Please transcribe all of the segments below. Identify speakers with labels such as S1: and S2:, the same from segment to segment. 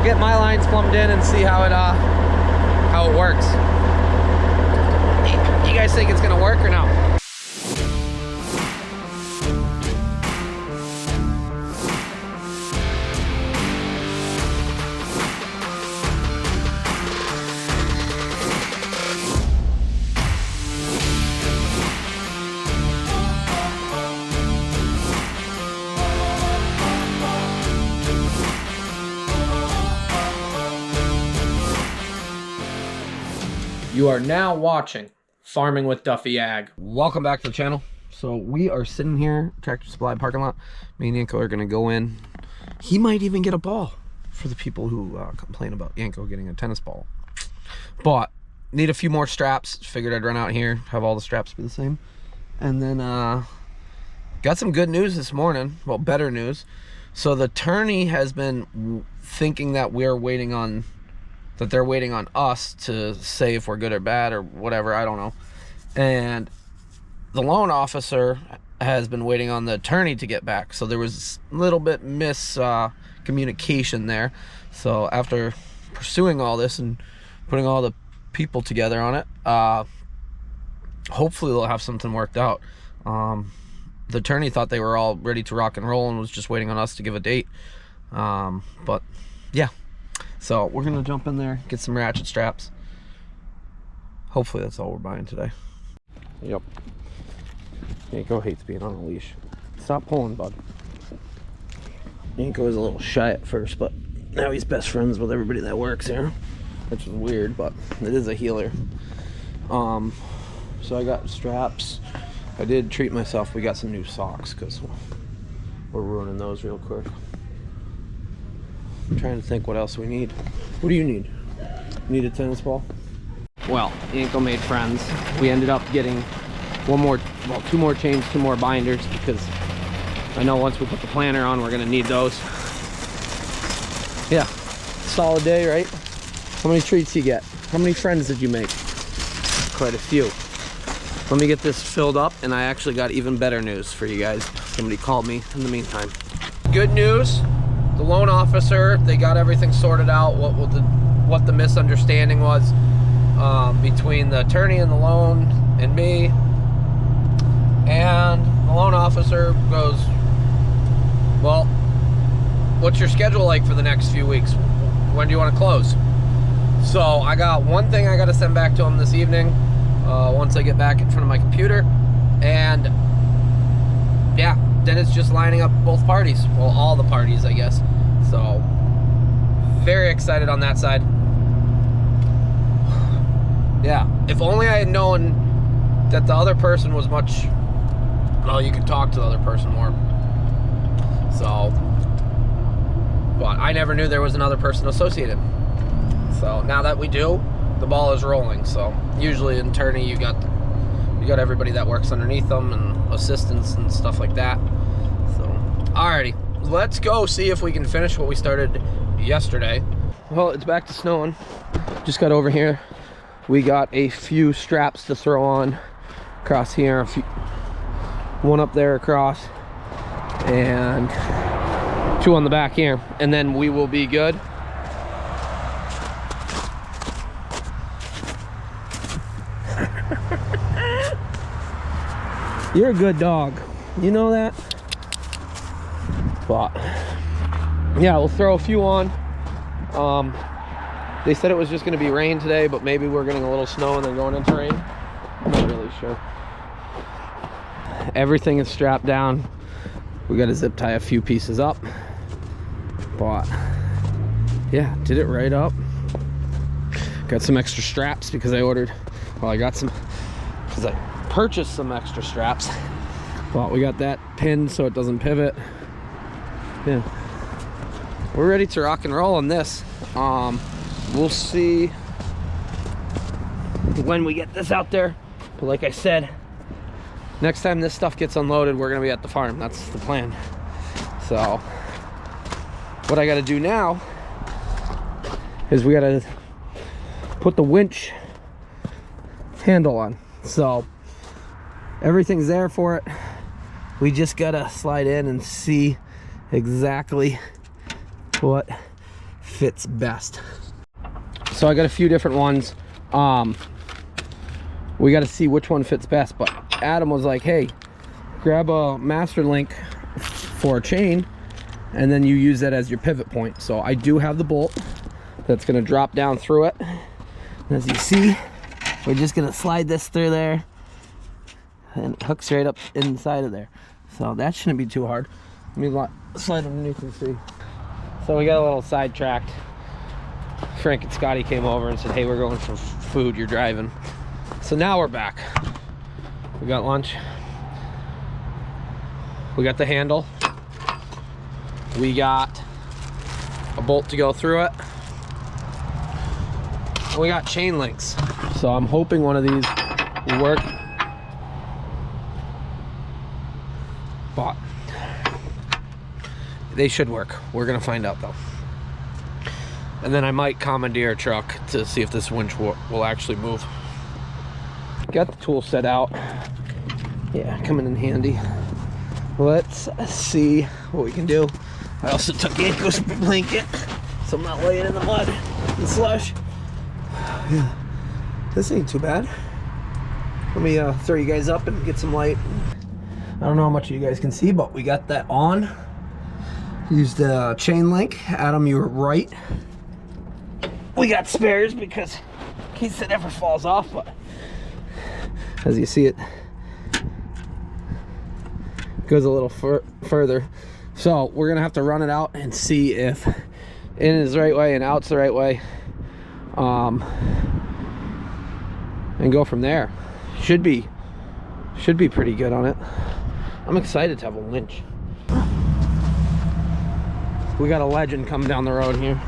S1: we'll get my lines plumbed in and see how it works. You guys think it's gonna work or no? You are now watching Farming with Duffy Ag. Welcome back to the channel. So we are sitting here, Tractor Supply parking lot. Me and Yanko are gonna go in. He might even get a ball for the people who complain about Yanko getting a tennis ball. But need a few more straps. Figured I'd run out here, have all the straps be the same. And then got some good news this morning. Well, better news. So the tourney has been thinking that they're waiting on us to say if we're good or bad or whatever, I don't know. And the loan officer has been waiting on the attorney to get back. So there was a little bit miscommunication there. So after pursuing all this and putting all the people together on it, hopefully they'll have something worked out. The attorney thought they were all ready to rock and roll and was just waiting on us to give a date. But yeah. So we're gonna jump in there, get some ratchet straps. Hopefully that's all we're buying today. Yep. Yanko hates being on a leash. Stop pulling, bud. Yanko was a little shy at first, but now he's best friends with everybody that works here, which is weird, but it is a healer. So I got straps. I did treat myself. We got some new socks because we're ruining those real quick. I'm trying to think what else we need. What do you need? Need a tennis ball? Well, Yanko made friends. We ended up getting two more chains, 2 more binders, because I know once we put the planter on, we're gonna need those. Yeah, solid day, right? How many treats you get? How many friends did you make? Quite a few. Let me get this filled up, and I actually got even better news for you guys. Somebody called me in the meantime. Good news. The loan officer, they got everything sorted out, what the misunderstanding was between the attorney and the loan and me. And the loan officer goes, well, what's your schedule like for the next few weeks? When do you want to close? So I got one thing I got to send back to him this evening once I get back in front of my computer. And yeah, then it's just lining up both parties. Well, all the parties, I guess. So, very excited on that side. Yeah, if only I had known that the other person was much... Well, you could talk to the other person more. So, but I never knew there was another person associated. So, now that we do, the ball is rolling. So, usually in tourney, you got everybody that works underneath them and assistants and stuff like that. So, alrighty, let's go see if we can finish what we started yesterday. Well, it's back to snowing. Just got over here. We got a few straps to throw on across here, one up there across, and 2 on the back here, and then we will be good. You're a good dog. You know that? But yeah, we'll throw a few on. They said it was just going to be rain today, but maybe we're getting a little snow and then going into rain. I'm not really sure. Everything is strapped down. We got to zip tie a few pieces up. But yeah, did it right up. Got some extra straps because I ordered, well, I got some, because I purchased some extra straps. But we got that pinned so it doesn't pivot. Yeah, we're ready to rock and roll on this. We'll see when we get this out there, but like I said, next time this stuff gets unloaded, we're gonna be at the farm. That's the plan. So what I gotta do now is we gotta put the winch handle on. So everything's there for it. We just gotta slide in and see exactly what fits best. So I got a few different ones. We got to see which one fits best, but Adam was like, hey, grab a master link for a chain and then you use that as your pivot point. So I do have the bolt that's going to drop down through it. And as you see, we're just going to slide this through there and it hooks right up inside of there. So that shouldn't be too hard. Let me slide underneath and see. So we got a little sidetracked. Frank and Scotty came over and said, hey, we're going for food, you're driving. So now we're back. We got lunch. We got the handle. We got a bolt to go through it. We got chain links. So I'm hoping one of these will work. But they should work. We're gonna find out though. And then I might commandeer a truck to see if this winch will actually move. Got the tool set out. Yeah, coming in handy. Let's see what we can do. I also took Yanko's blanket, so I'm not laying in the mud and slush. Yeah, this ain't too bad. Let me throw you guys up and get some light. I don't know how much you guys can see, but we got that on. Used the chain link. Adam, you were right. We got spares because in case it ever falls off, but as you see, it goes a little further. So we're gonna have to run it out and see if in is the right way and out's the right way, and go from there. Should be pretty good on it. I'm excited to have a winch. We got a legend coming down the road here.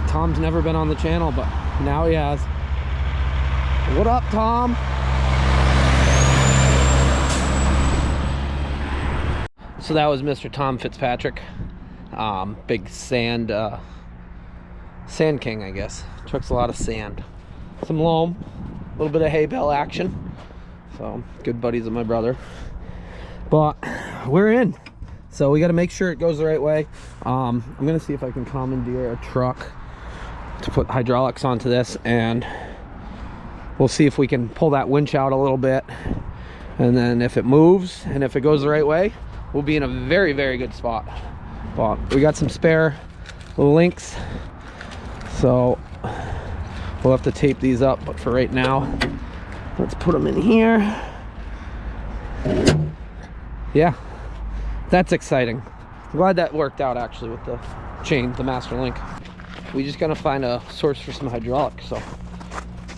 S1: Tom's never been on the channel, but now he has. What up, Tom? So that was Mr. Tom Fitzpatrick. Big sand king, I guess. Trucks a lot of sand. Some loam, a little bit of hay bale action. So, good buddies of my brother. But we're in. So we got to make sure it goes the right way. I'm going to see if I can commandeer a truck to put hydraulics onto this, and we'll see if we can pull that winch out a little bit, and then if it moves and if it goes the right way, we'll be in a very, very good spot. But we got some spare links, so we'll have to tape these up, but for right now, let's put them in here. Yeah, that's exciting. I'm glad that worked out actually with the chain, the master link. We just gotta find a source for some hydraulics, so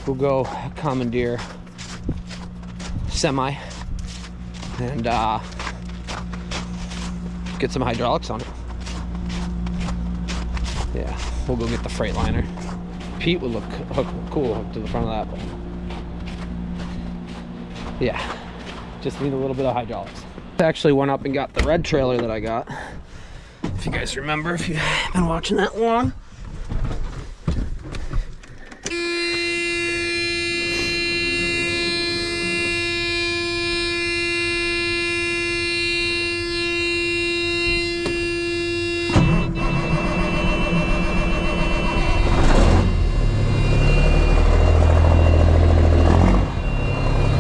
S1: we'll go commandeer semi and get some hydraulics on it. Yeah, we'll go get the Freightliner. Pete would look cool hooked to the front of that, but yeah, just need a little bit of hydraulics. I actually went up and got the red trailer that I got. If you guys remember, if you've been watching that long.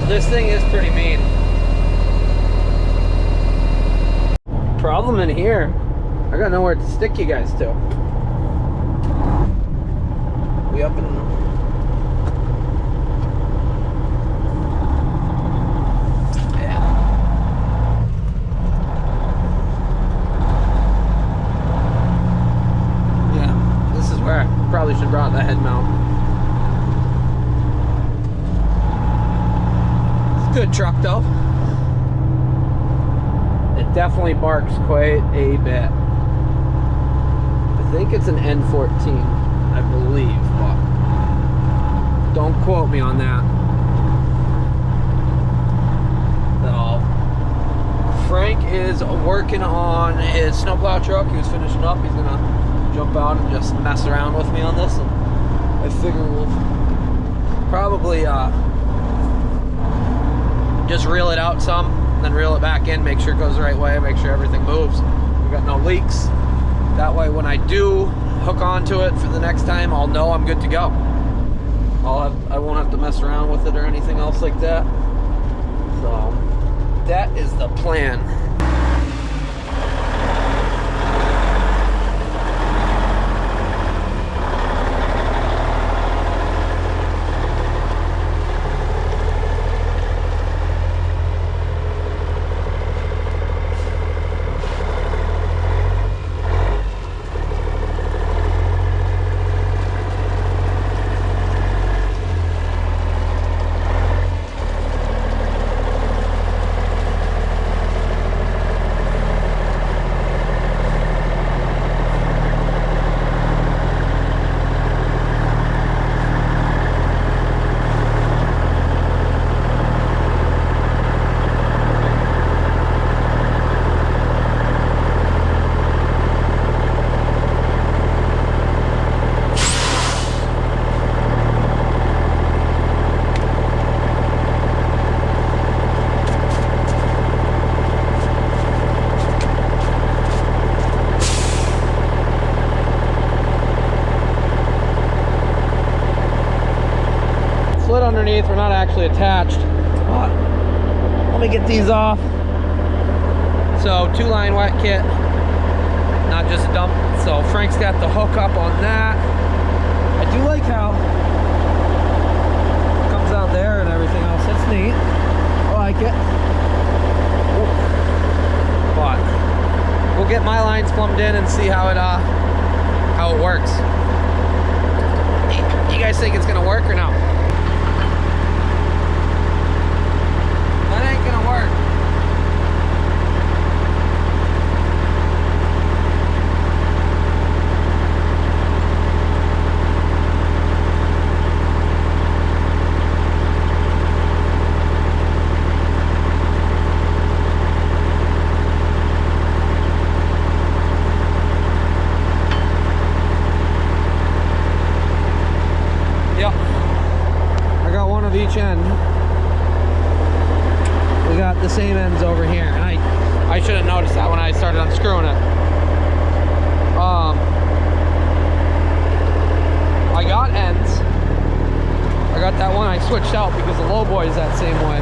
S1: This thing is pretty mean. Problem in here, I got nowhere to stick you guys to. We up in yeah, this is where I probably should have brought the head mount. Good truck though. It definitely barks quite a bit. I think it's an N14, I believe, but don't quote me on that at all. Frank is working on his snowplow truck. He was finishing up. He's gonna jump out and just mess around with me on this, and I figure we'll probably just reel it out some, then reel it back in, make sure it goes the right way, make sure everything moves. We got no leaks. That way when I do hook onto it for the next time, I'll know I'm good to go. I won't have to mess around with it or anything else like that. So that is the plan. Underneath, we're not actually attached, but let me get these off. So 2-line wet kit, not just a dump. So Frank's got the hook up on that. I do like how it comes out there and everything else. That's neat. I like it. But we'll get my lines plumbed in and see how it works. You guys think it's gonna work or no? Gonna work. Yep. I got one of each end. We got the same ends over here, and I should have noticed that when I started unscrewing it. I got ends. I got that one I switched out because the low boy is that same way.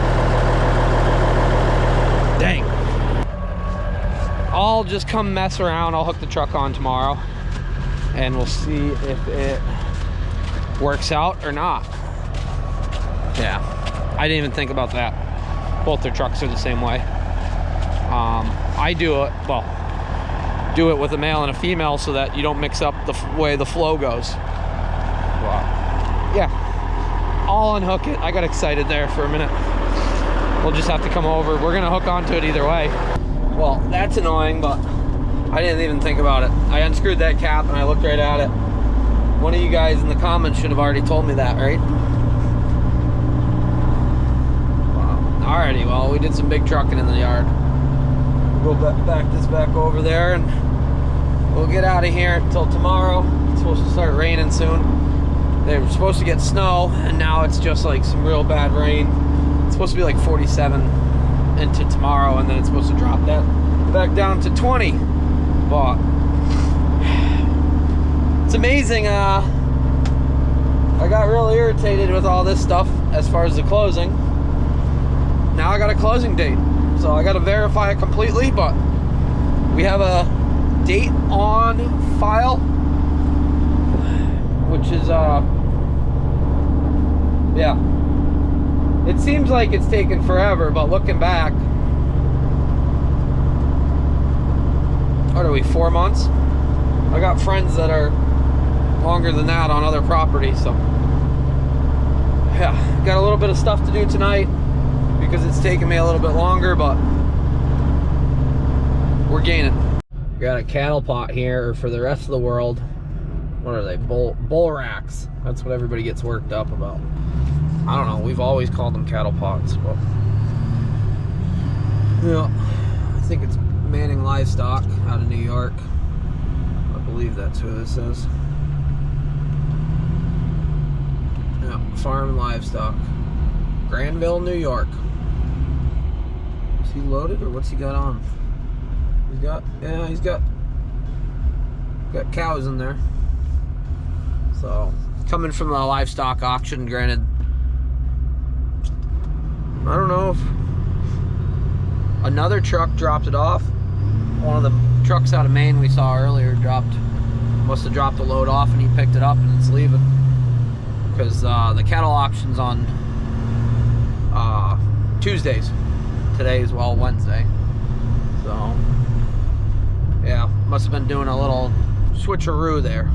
S1: Dang. I'll just come mess around. I'll hook the truck on tomorrow, and we'll see if it works out or not. Yeah, I didn't even think about that. Both their trucks are the same way. I do it with a male and a female so that you don't mix up the way the flow goes. But yeah, I'll unhook it. I got excited there for a minute. We'll just have to come over. We're gonna hook onto it either way. Well, that's annoying, but I didn't even think about it. I unscrewed that cap and I looked right at it. One of you guys in the comments should have already told me that, right? Alrighty, well, we did some big trucking in the yard. We'll back this back over there and we'll get out of here until tomorrow. It's supposed to start raining soon. They were supposed to get snow and now it's just like some real bad rain. It's supposed to be like 47 into tomorrow and then it's supposed to drop that back down to 20. But it's amazing. I got real irritated with all this stuff as far as the closing. Now I got a closing date, so I got to verify it completely, but we have a date on file, which is yeah, it seems like it's taken forever, but looking back, what are we, 4 months? I got friends that are longer than that on other properties, so yeah, got a little bit of stuff to do tonight because it's taken me a little bit longer, but we're gaining. Got a cattle pot here for the rest of the world. What are they? Bull racks. That's what everybody gets worked up about. I don't know, we've always called them cattle pots, but yeah, I think it's Manning Livestock out of New York. I believe that's who this is. Yeah, Farm Livestock, Granville, New York. Is he loaded or what's he got on? He's got, yeah, he's got cows in there. So, coming from the livestock auction, granted, I don't know if another truck dropped it off. One of the trucks out of Maine we saw earlier must have dropped the load off and he picked it up and it's leaving. Because the cattle auction's on Tuesdays. Today is, well, Wednesday. So, yeah, must have been doing a little switcheroo there.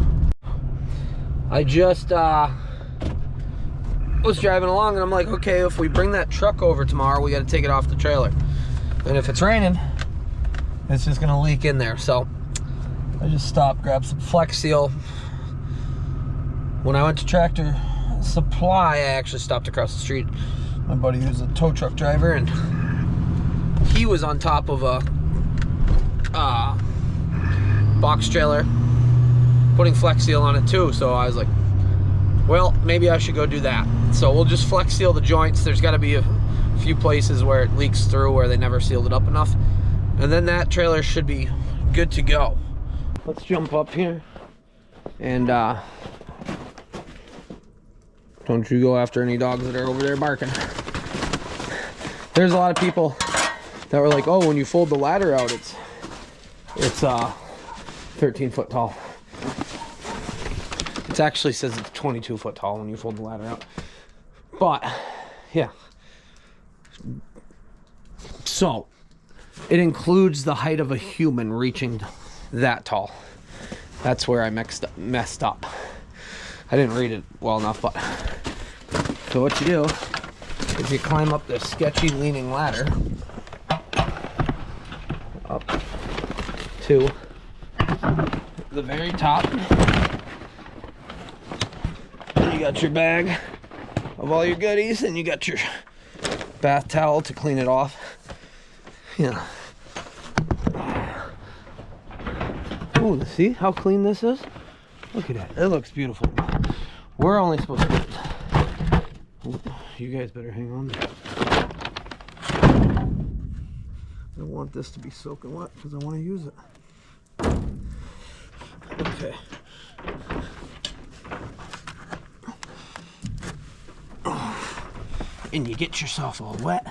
S1: I just was driving along and I'm like, okay, if we bring that truck over tomorrow, we got to take it off the trailer. And if it's raining, it's just gonna leak in there. So I just stopped, grabbed some Flex Seal. When I went to Tractor Supply, I actually stopped across the street. My buddy who's a tow truck driver, and he was on top of a box trailer putting Flex Seal on it too. So I was like, well, maybe I should go do that. So we'll just Flex Seal the joints. There's got to be a few places where it leaks through where they never sealed it up enough, and then that trailer should be good to go. Let's jump up here and don't you go after any dogs that are over there barking. There's a lot of people that were like, oh, when you fold the ladder out, it's 13 foot tall. It actually says it's 22 foot tall when you fold the ladder out. But yeah, so it includes the height of a human reaching that tall. That's where I messed up. I didn't read it well enough, but so what you do is you climb up this sketchy leaning ladder up to the very top. And you got your bag of all your goodies, and you got your bath towel to clean it off. Yeah. Oh, see how clean this is? Look at that. It looks beautiful. We're only supposed to get... You guys better hang on. I don't want this to be soaking wet because I want to use it. Okay. And you get yourself all wet.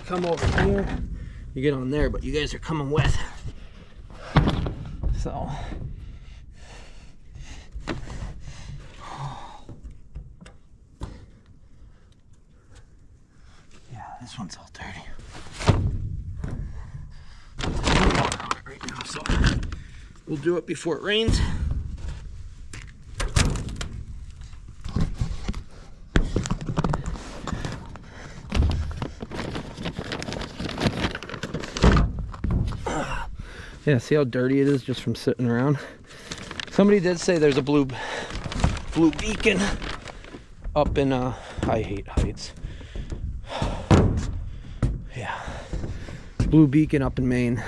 S1: Come over here. You get on there, but you guys are coming wet. So. Yeah, this one's all dirty. Right now, so we'll do it before it rains. Yeah, see how dirty it is just from sitting around? Somebody did say there's a blue beacon up in, I hate heights. Yeah. Blue beacon up in Maine.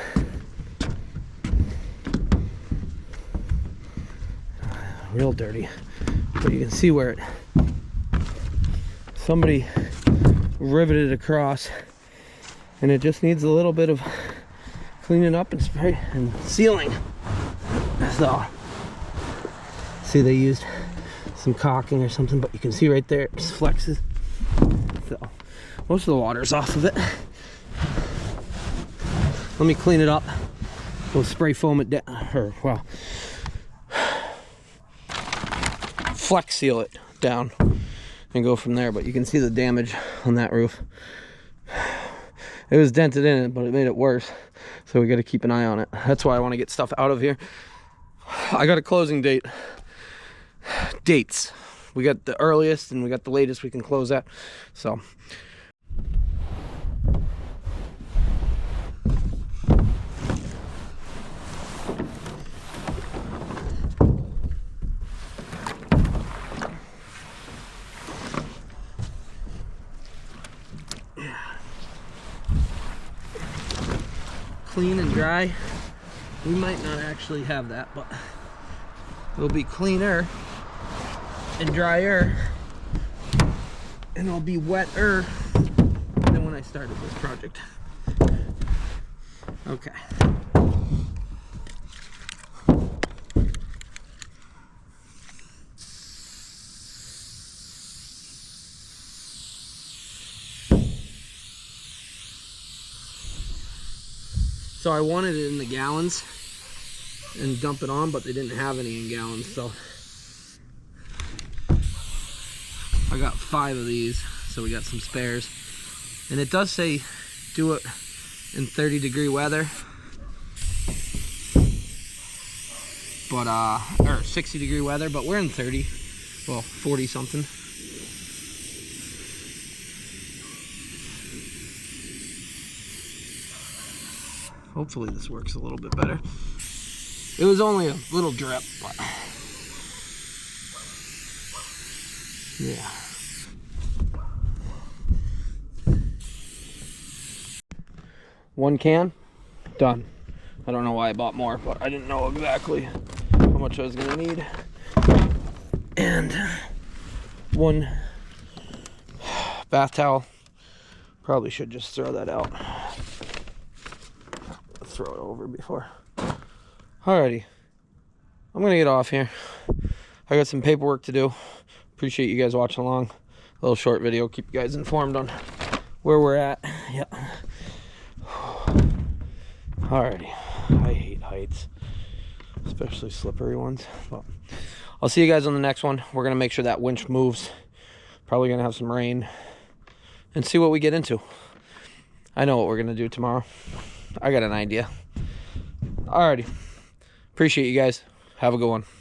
S1: Real dirty. But you can see where somebody riveted it across, and it just needs a little bit of cleaning up and spray and sealing. So, see, they used some caulking or something, but you can see right there it just flexes. So, most of the water's off of it. Let me clean it up. We'll spray foam it down, or well, Flex Seal it down and go from there. But you can see the damage on that roof. It was dented in it, but it made it worse. So we got to keep an eye on it. That's why I want to get stuff out of here. I got a closing date. Dates. We got the earliest and we got the latest we can close at. So. Clean and dry. We might not actually have that, but it'll be cleaner and drier, and it'll be wetter than when I started this project. Okay. So I wanted it in the gallons and dump it on, but they didn't have any in gallons, so I got 5 of these, so we got some spares. And it does say do it in 30-degree weather, but or 60-degree weather, but we're in 30, well, 40 something. Hopefully this works a little bit better. It was only a little drip, but yeah. One can, done. I don't know why I bought more, but I didn't know exactly how much I was gonna need. And one bath towel. Probably should just throw that out. Throw it over before. Alrighty, I'm gonna get off here. I got some paperwork to do. Appreciate you guys watching along. A little short video, keep you guys informed on where we're at. Yep. Alrighty, I hate heights, especially slippery ones. But I'll see you guys on the next one. We're gonna make sure that winch moves. Probably gonna have some rain and see what we get into. I know what we're gonna do tomorrow. I got an idea. Alrighty. Appreciate you guys. Have a good one.